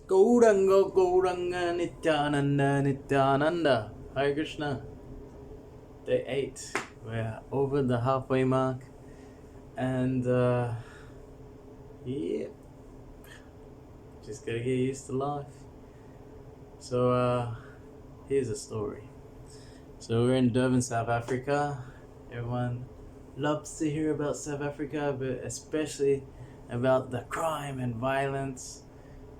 Gauranga Gauranga Nityananda Nityananda. Hare Krishna. Day 8. We're over the halfway mark. And yeah. Just gotta get used to life. So here's a story. So we're in Durban, South Africa. Everyone loves to hear about South Africa, but especially about the crime and violence.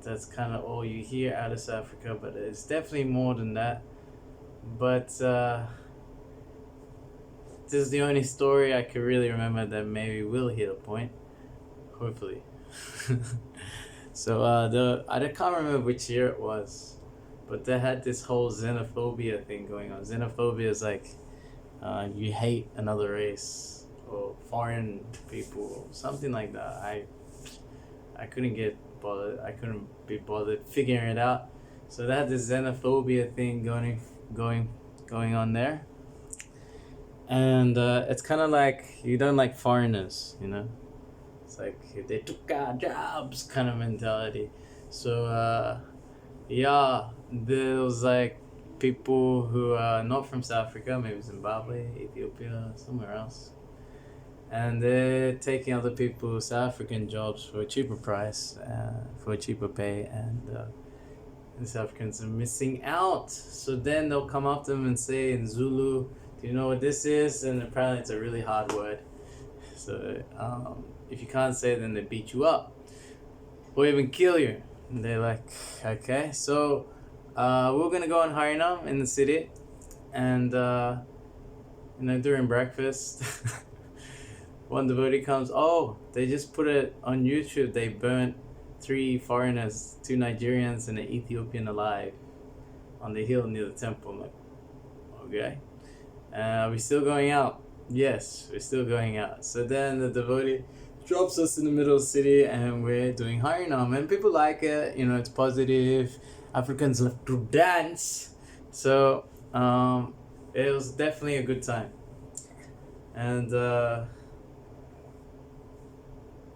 That's kind of all you hear out of South Africa, but it's definitely more than that. But this is the only story I could really remember that maybe will hit a point, hopefully. So I can't remember which year it was, but they had this whole xenophobia thing going on. Xenophobia is like you hate another race or foreign people, something like that. I couldn't get bothered. I couldn't be bothered figuring it out. So they had this xenophobia thing going on there, and it's kind of like you don't like foreigners, you know. It's like they took our jobs kind of mentality. So yeah, there was like people who are not from South Africa, maybe Zimbabwe, Ethiopia, somewhere else, and they're taking other people's South African jobs for a cheaper price, for a cheaper pay, and the South Africans are missing out. So then they'll come up to them and say in Zulu, "Do you know what this is?" And apparently it's a really hard word. So if you can't say it, then they beat you up or even kill you. And they're like, okay. So we're gonna go on Harinama in the city, and during breakfast, one devotee comes. Oh, they just put it on YouTube. They burnt 3 foreigners, 2 Nigerians and an Ethiopian alive on the hill near the temple. I'm like, okay. Are we still going out? Yes, we're still going out. So then the devotee drops us in the middle of the city and we're doing Harinam, and people like it, it's positive. Africans love to dance. So it was definitely a good time. And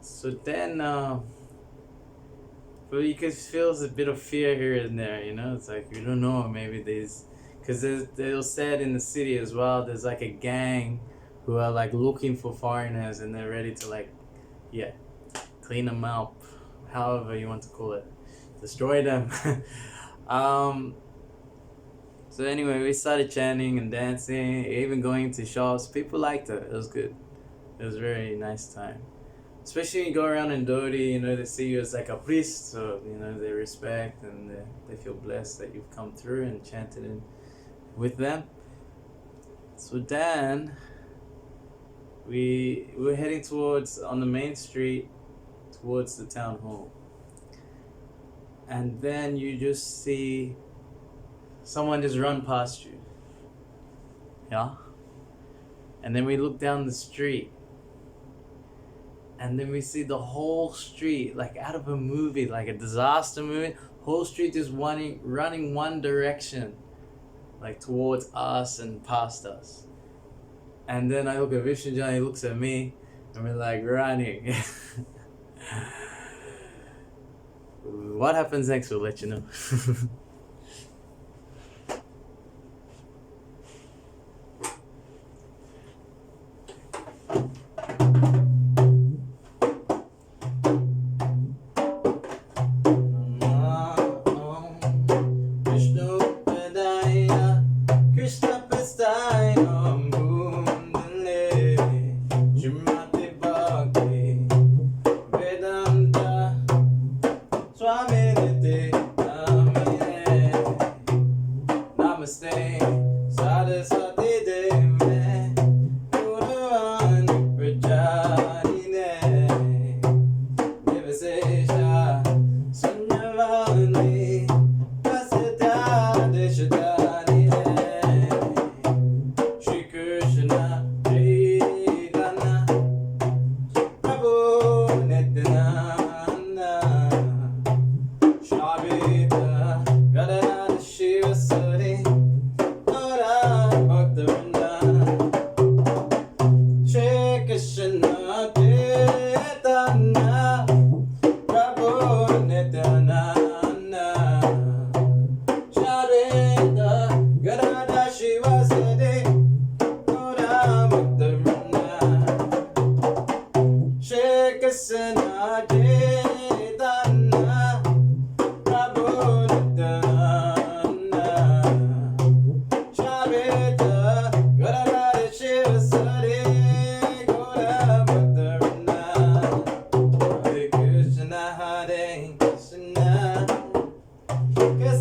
so then but you can feel a bit of fear here and there, it's like you don't know, maybe because they'll say in the city as well, there's like a gang who are like looking for foreigners and they're ready to clean them up, however you want to call it, destroy them. So anyway, we started chanting and dancing, even going to shops. People liked it. It was good. It was a very nice time. Especially when you go around in Dodi, they see you as like a priest, so they respect and they feel blessed that you've come through and chanted in with them. So then we were heading on the main street towards the town hall, and then you just see someone just run past you, and then we look down the street, and then we see the whole street, like out of a movie, like a disaster movie, whole street just running one direction, like towards us and past us. And then I look at Vishnu John, he looks at me, and we're like running. What happens next, we'll let you know.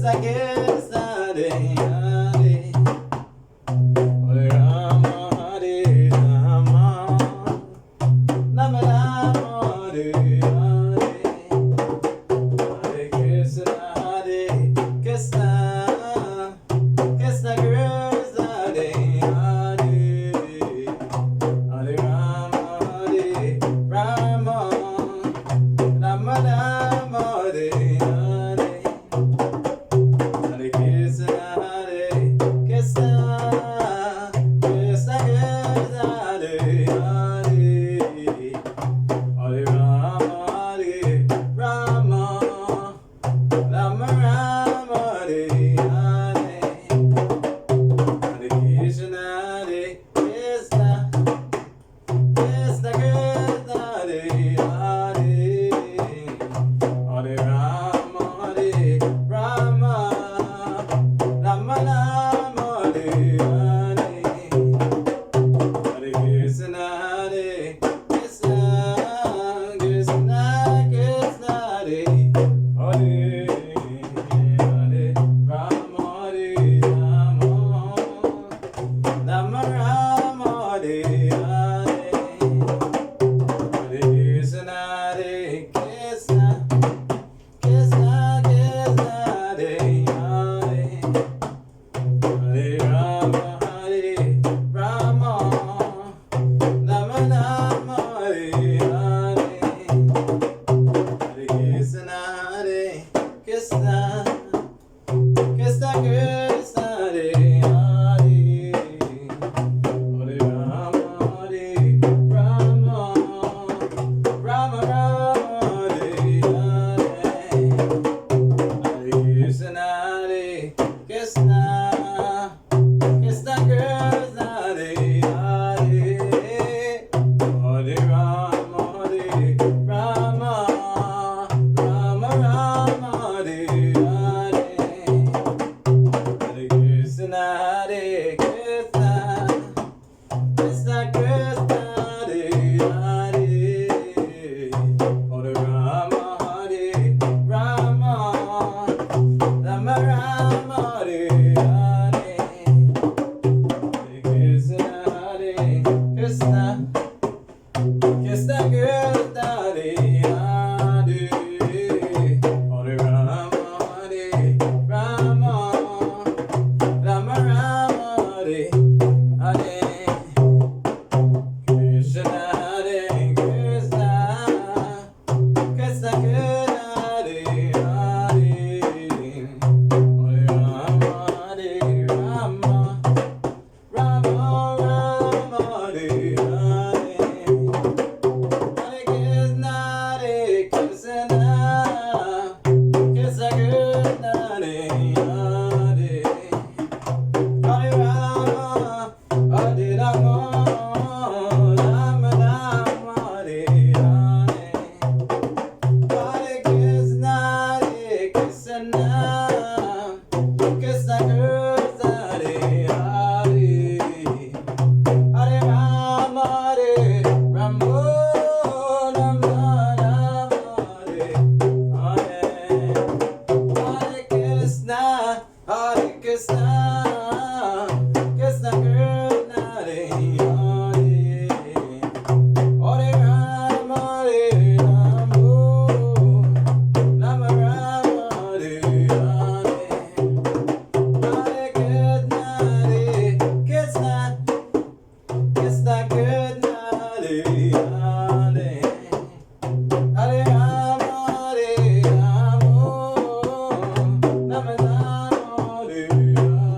Krishna Krishna Hare Hare Hare Rama Hare Rama Rama Rama Hare Hare Hare Krishna Hare Krishna Krishna Krishna Hare Hare Hare Rama Hare Rama Rama Rama Hare Hare Hare Krishna Hare Krishna Krishna Krishna Hare Hare Hare Rama Hare Rama Rama Rama Hare Hare Hare Krishna Hare Krishna Krishna Krishna Hare Hare Hare Rama Hare Rama Rama Rama Hare Hare Hare Krishna Hare Krishna Krishna Krishna Hare Hare Hare Rama Hare Rama Rama Rama Hare Hare Hare Krishna Hare Krishna Krishna Krishna Hare Hare Hare Rama Hare Rama Rama Rama Hare Hare Hare Krishna Hare Krishna Krishna Krishna Hare Hare Hare Rama Hare Rama Rama Rama Hare Hare Hare Krishna Hare Krishna Krishna Krishna Hare Hare Hare Rama Hare Rama Rama Rama Hare Hare Hare Krishna Hare Krishna Krishna Krishna Hare Hare Hare Rama Hare Rama Rama Rama Hare Hare Hare Krishna Hare Krishna Krishna Krishna Hare Hare Hare Rama Hare Rama Rama Rama Hare Hare Krishna Hare Krishna Krishna Krishna Hare Hare Hare Rama Hare Rama Rama Rama Hare Hare Hare Krishna Hare Krishna Krishna Krishna Hare Hare Hare Rama Hare Rama Rama Rama Hare Hare Hare Krishna Hare Krishna Krishna Krishna Hare Hare Hare Rama Hare Rama Rama Rama Hare Hare Hare Krishna Hare Krishna Krishna Krishna Hare Hare Hare Rama Hare Rama Rama Rama Hare Hare Hare Krishna Hare Krishna Krishna Krishna Hare Hare Hare Rama Hare Rama Rama Rama Hare Hare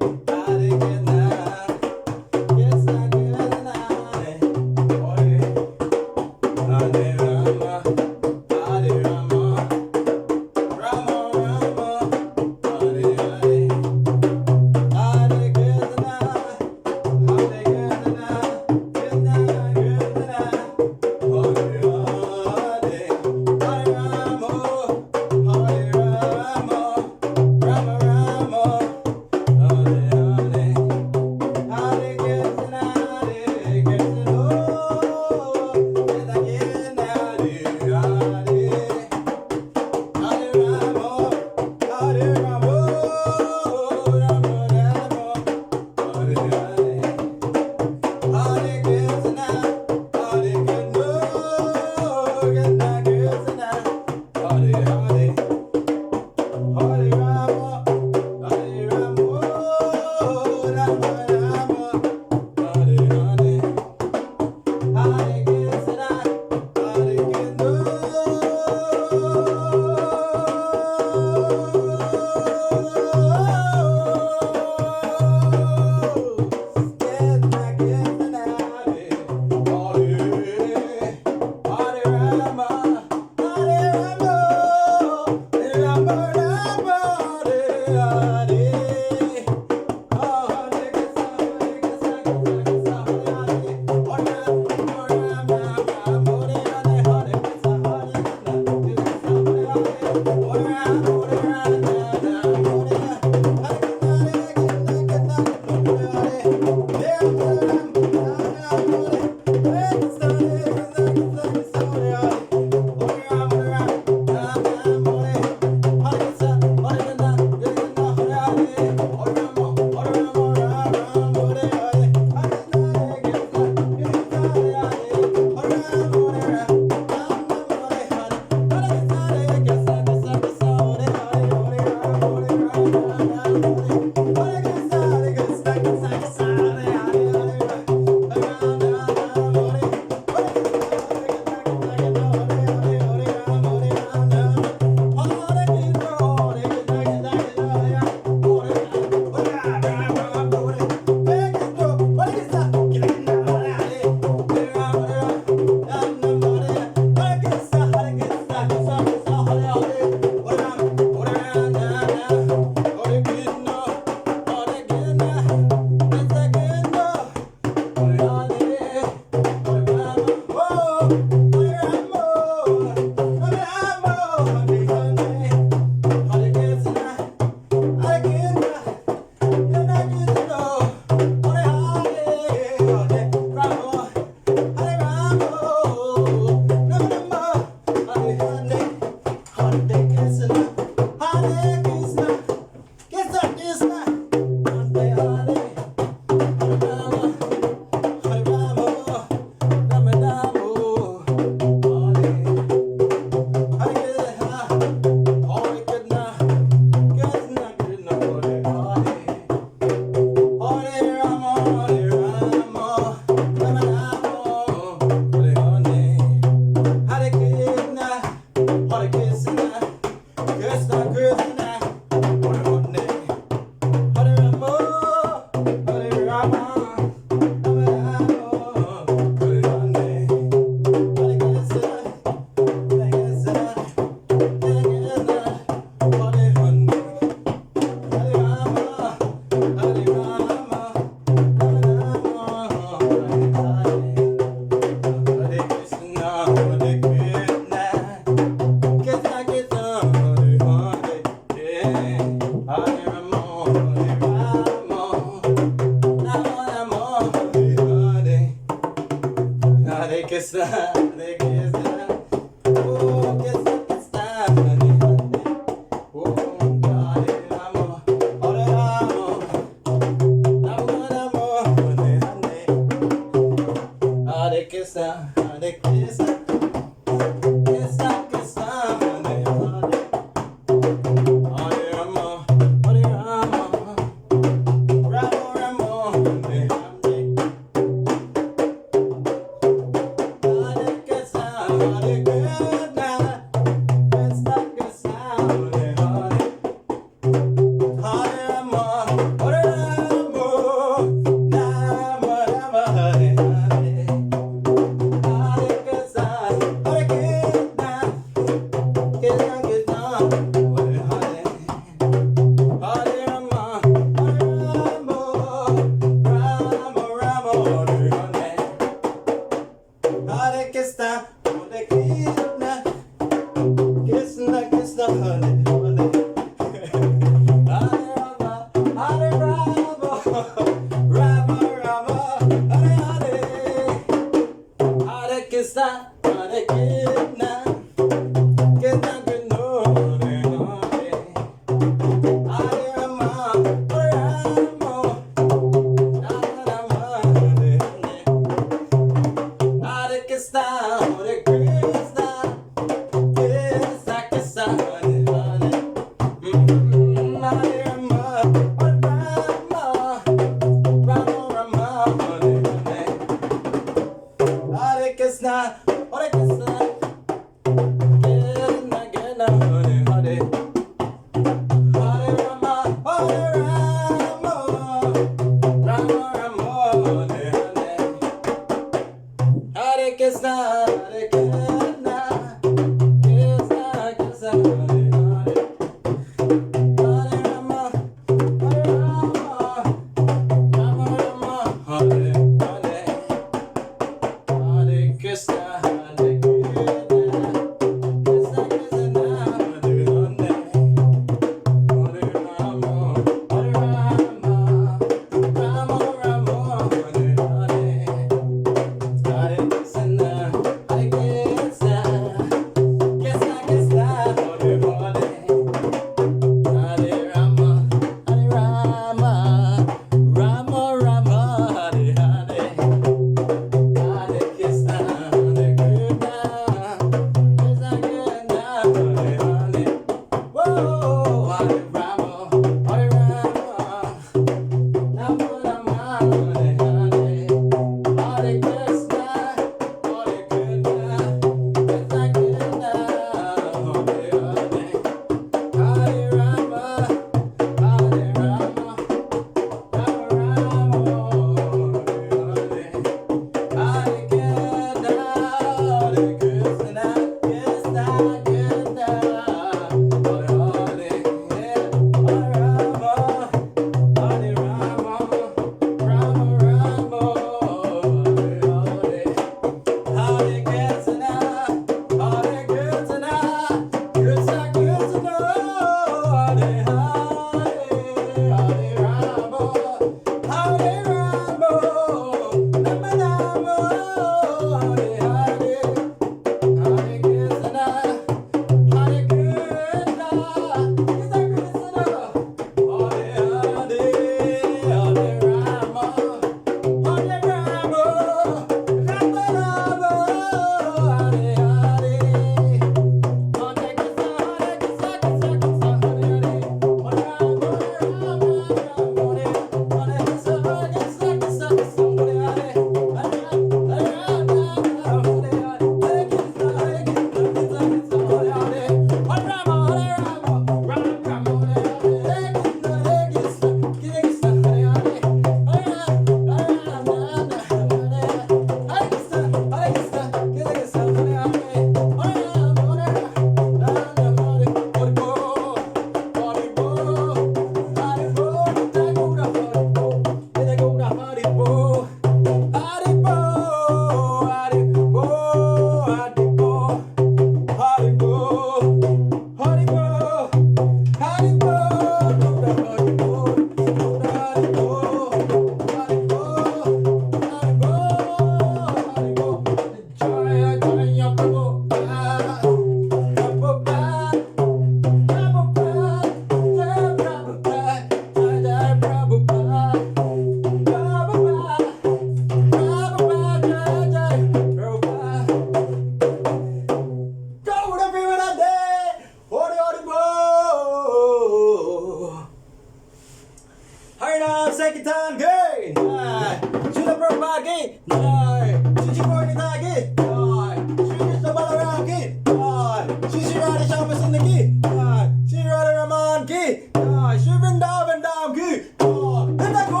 Harinama Sankirtan Gay! Jai! Srila Prabhupada Ki! Jai! Shri Gauranga Ki! Jai! Shri Krishna Balaram Ki! Jai! Shri Radha Shama Sundar Ki! Jai! Shri Radha Raman Ki! Jai! Shri Vrindavan Dham Ki! Jai! Let's go!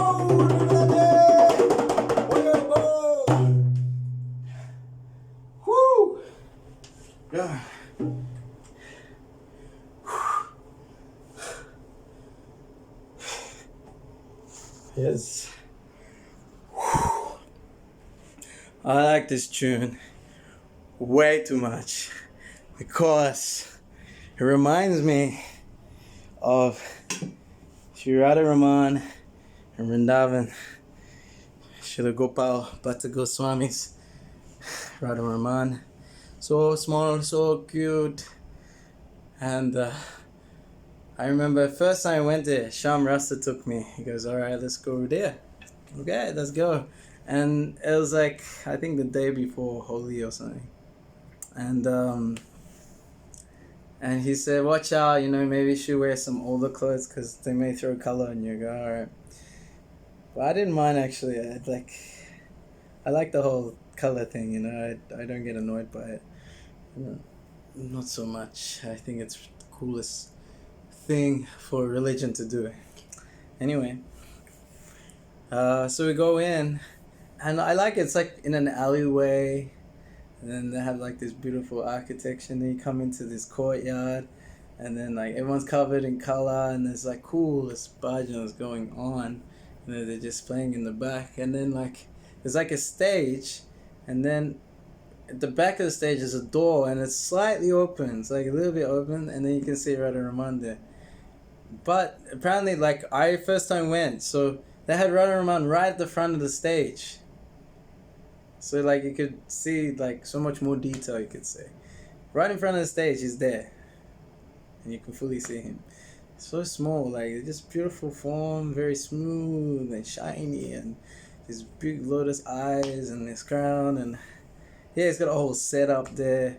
Woo! Yeah. Yes. I like this tune way too much because it reminds me of Sri Radha Raman and Vrindavan, Srila Gopal Bhatta Goswami's Radha Raman. So small, so cute. And I remember first time I went there, Sham Rasta took me. He goes, alright, let's go over there. Okay, let's go. And it was like, I think the day before Holi or something. And he said, watch out, maybe you should wear some older clothes because they may throw color on you. I go, alright. But I didn't mind actually. I like the whole color thing, I don't get annoyed by it. Not so much. I think it's the coolest thing for religion to do. Anyway, so we go in, and I like it. It's like in an alleyway, and then they have like this beautiful architecture, and then you come into this courtyard, and then like everyone's covered in color, and there's like cool bhajans going on, and then they're just playing in the back, and then like there's like a stage, and then at the back of the stage is a door, and it's slightly open. It's like a little bit open, and then you can see Radha Raman there. But apparently, like, I first time went, so they had Radha Raman right at the front of the stage. So, like, you could see, like, so much more detail, you could say. Right in front of the stage, he's there. And you can fully see him. So small, like, just beautiful form, very smooth and shiny, and his big lotus eyes and his crown, and yeah, he's got a whole setup there.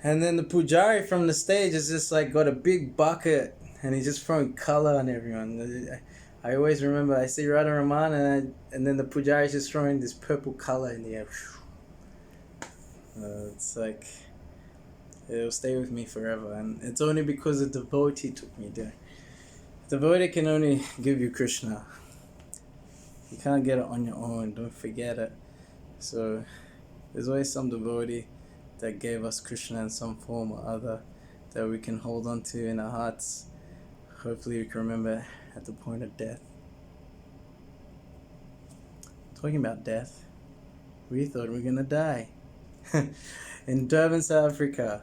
And then the pujari from the stage is just, like, got a big bucket, and he's just throwing color on everyone. I always remember, I see Radha Raman, and then the pujari is just throwing this purple color in the air. It's like, it'll stay with me forever. And it's only because a devotee took me there. Devotee can only give you Krishna. You can't get it on your own, don't forget it. So, there's always some devotee that gave us Krishna in some form or other that we can hold on to in our hearts. Hopefully we can remember at the point of death. Talking about death, we thought we were gonna die. In Durban, South Africa.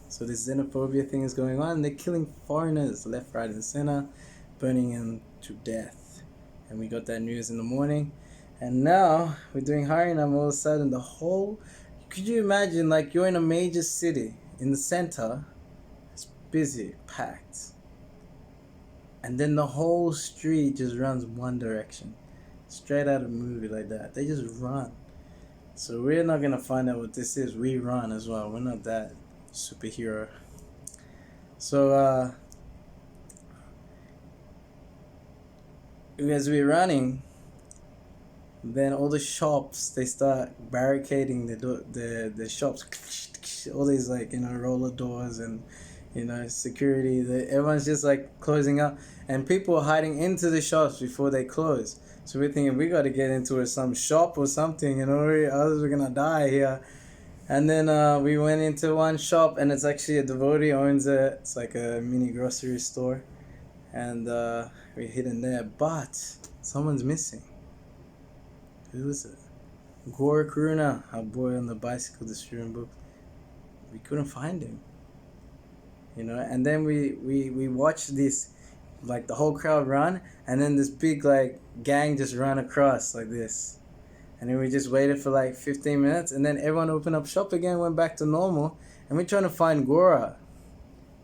So this xenophobia thing is going on. They're killing foreigners left, right, and center, burning them to death. And we got that news in the morning. And now we're doing Harinama. All of a sudden, could you imagine, like, you're in a major city in the center, it's busy, packed, and then the whole street just runs one direction, straight out of a movie like that. They just run. So we're not gonna find out what this is. We run as well. We're not that superhero. So as we're running, then all the shops, they start barricading the shops, all these, like, roller doors and security. Everyone's just like closing up, and people are hiding into the shops before they close. So we're thinking we got to get into some shop or something, otherwise we're gonna die here. And then we went into one shop, and it's actually a devotee owns it. It's like a mini grocery store, and we hid in there, but someone's missing. Who is it? Gaura Karuna, our boy on the bicycle distributing books. We couldn't find him. And then we watched this, like, the whole crowd run, and then this big, like, gang just ran across like this. And then we just waited for like 15 minutes, and then everyone opened up shop again, went back to normal, and we're trying to find Gaura.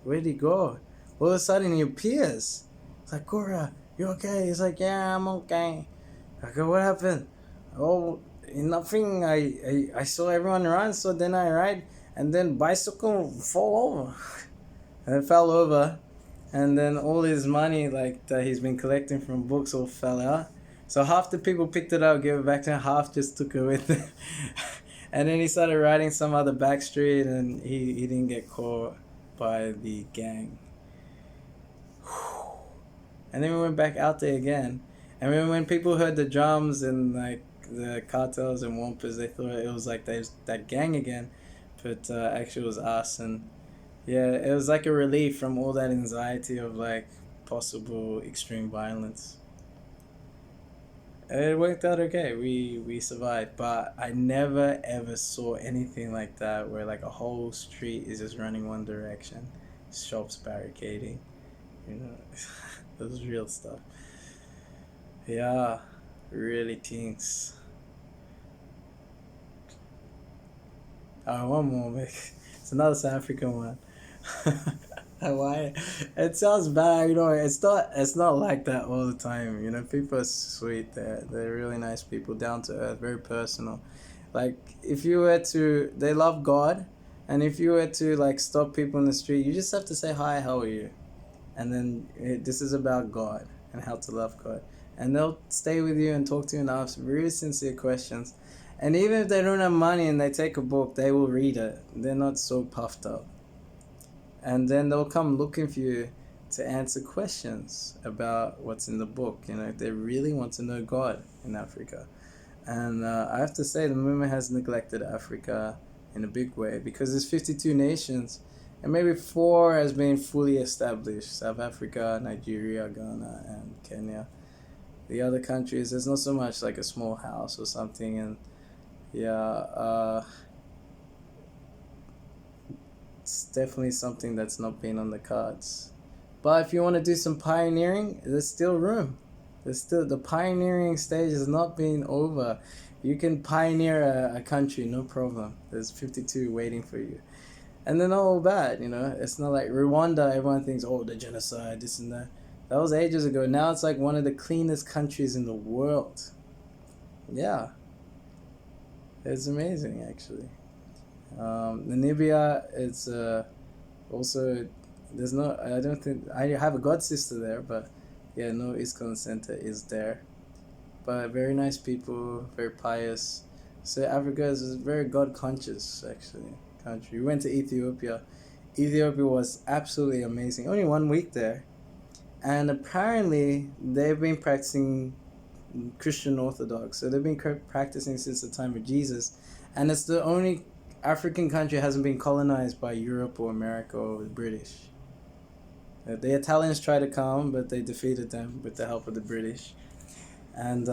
Where'd he go? All of a sudden he appears. It's like, Gaura, you okay? He's like, yeah, I'm okay. I go, what happened? Oh, nothing. I saw everyone run, so then I ride, and then bicycle fall over. And it fell over, and then all his money like that he's been collecting from books all fell out. So half the people picked it up, gave it back to him, half just took it with them. And then he started riding some other back street, and he didn't get caught by the gang. And then we went back out there again. And when people heard the drums and like the cartels and Wampas, they thought it was like that gang again. But actually it was us. And yeah, it was like a relief from all that anxiety of like possible extreme violence. It worked out okay. We survived, but I never ever saw anything like that where like a whole street is just running one direction, shops barricading, you know. That was real stuff. Yeah, really things. One more, Mick. It's another South African one. Hawaii. It sounds bad, you know. It's not like that all the time. You know, people are sweet. They're really nice people, down to earth, very personal. Like if you were to, they love God, and if you were to like stop people in the street, you just have to say hi, how are you, and then this is about God and how to love God, and they'll stay with you and talk to you and ask really sincere questions. And even if they don't have money and they take a book, they will read it. They're not so puffed up. And then they'll come looking for you to answer questions about what's in the book. You know, they really want to know God in Africa. And I have to say, the movement has neglected Africa in a big way, because there's 52 nations, and maybe 4 has been fully established: South Africa, Nigeria, Ghana, and Kenya. The other countries, there's not so much, like a small house or something. And yeah, it's definitely something that's not been on the cards. But if you want to do some pioneering, there's still room. There's still, the pioneering stage has not been over. You can pioneer a country, no problem. There's 52 waiting for you. And they're not all bad, you know. It's not like Rwanda, everyone thinks, oh, the genocide, this and that. That was ages ago. Now it's like one of the cleanest countries in the world. Yeah. It's amazing, actually. Namibia, it's also, there's no, I don't think, I have a god sister there, but yeah, no ISKCON center is there. But very nice people, very pious. So Africa is very God conscious, actually, country. We went to Ethiopia. Ethiopia was absolutely amazing. Only 1 week there. And apparently they've been practicing Christian Orthodox. So they've been practicing since the time of Jesus. And it's the only African country hasn't been colonized by Europe or America or the British. The Italians tried to come, but they defeated them with the help of the British. And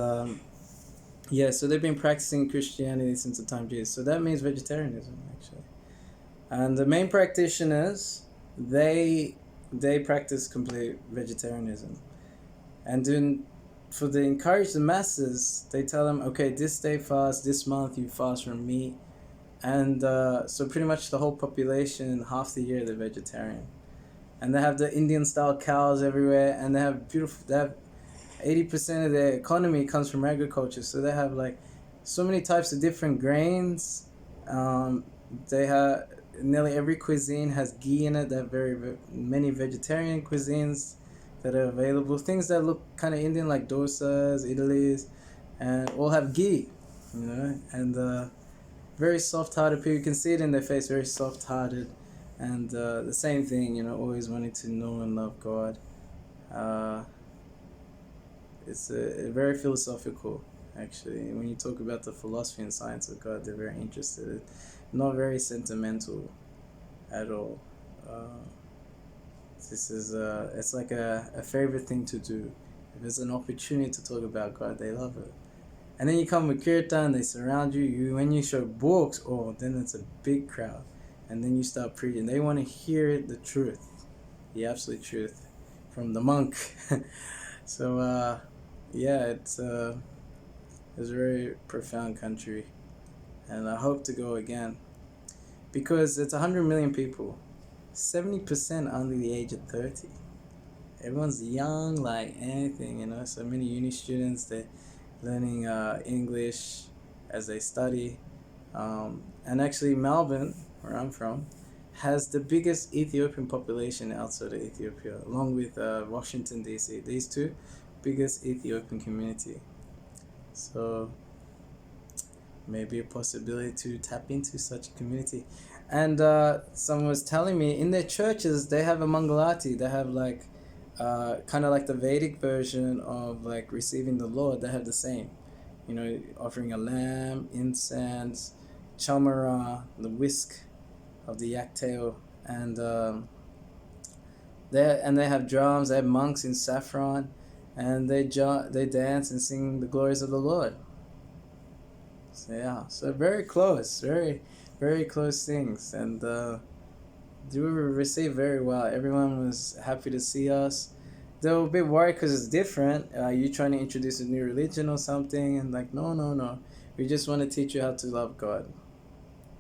yeah, so they've been practicing Christianity since the time of Jesus. So that means vegetarianism, actually. And the main practitioners, they practice complete vegetarianism. And then for the encourage the masses, they tell them, okay, this day fast, this month you fast from meat. And so pretty much the whole population, half the year, they're vegetarian. And they have the Indian style cows everywhere, and they have 80% of their economy comes from agriculture. So they have like so many types of different grains. They have nearly every cuisine has ghee in it. They have very many vegetarian cuisines that are available. Things that look kind of Indian, like dosas, idlis, and all have ghee, you know. And very soft-hearted people. You can see it in their face. Very soft-hearted, and the same thing, you know, always wanting to know and love God. It's very philosophical, actually. When you talk about the philosophy and science of God, they're very interested. Not very sentimental at all. This is it's like a favorite thing to do. If there's an opportunity to talk about God, they love it. And then you come with kirtan, they surround you. When you show books, oh, then it's a big crowd. And then you start preaching. They want to hear the truth, the absolute truth, from the monk. So, yeah, it's a very profound country. And I hope to go again. Because it's 100 million people. 70% under the age of 30. Everyone's young like anything, you know. So many uni students, they're learning English as they study. And actually Melbourne, where I'm from, has the biggest Ethiopian population outside of Ethiopia, along with Washington D.C. These two biggest Ethiopian community. So maybe a possibility to tap into such a community. And someone was telling me in their churches they have a Mangalati. They have like kind of like the Vedic version of like receiving the Lord. They have the same, you know, offering a lamb, incense, chamara, the whisk of the yak tail, and they have drums. They have monks in saffron, and they dance and sing the glories of the Lord. So yeah, so very close, very close things, and they were received very well. Everyone was happy to see us. They were a bit worried because it's different. You trying to introduce a new religion or something, and like no, no, no. We just want to teach you how to love God,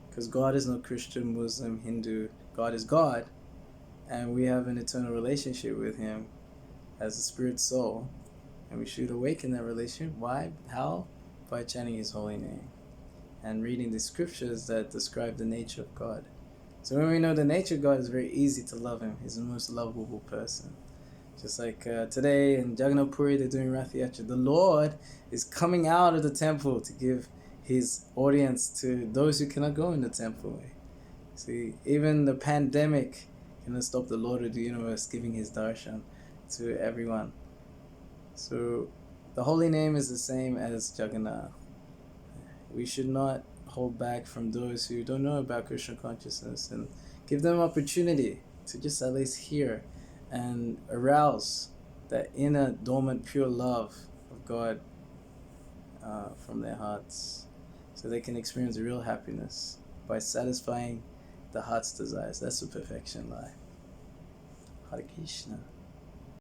because God is not Christian, Muslim, Hindu. God is God, and we have an eternal relationship with Him as a spirit soul, and we should awaken that relationship. Why? How? By chanting His holy name and reading the scriptures that describe the nature of God. So when we know the nature of God, it's very easy to love Him. He's the most lovable person. Just like today in Jagannath Puri, they're doing Rath Yatra. The Lord is coming out of the temple to give His audience to those who cannot go in the temple. See, even the pandemic cannot stop the Lord of the universe giving His darshan to everyone. So the holy name is the same as Jagannath. We should not hold back from those who don't know about Krishna consciousness and give them opportunity to just at least hear and arouse that inner dormant pure love of God from their hearts, so they can experience real happiness by satisfying the heart's desires. That's where perfection lies. Hare Krishna.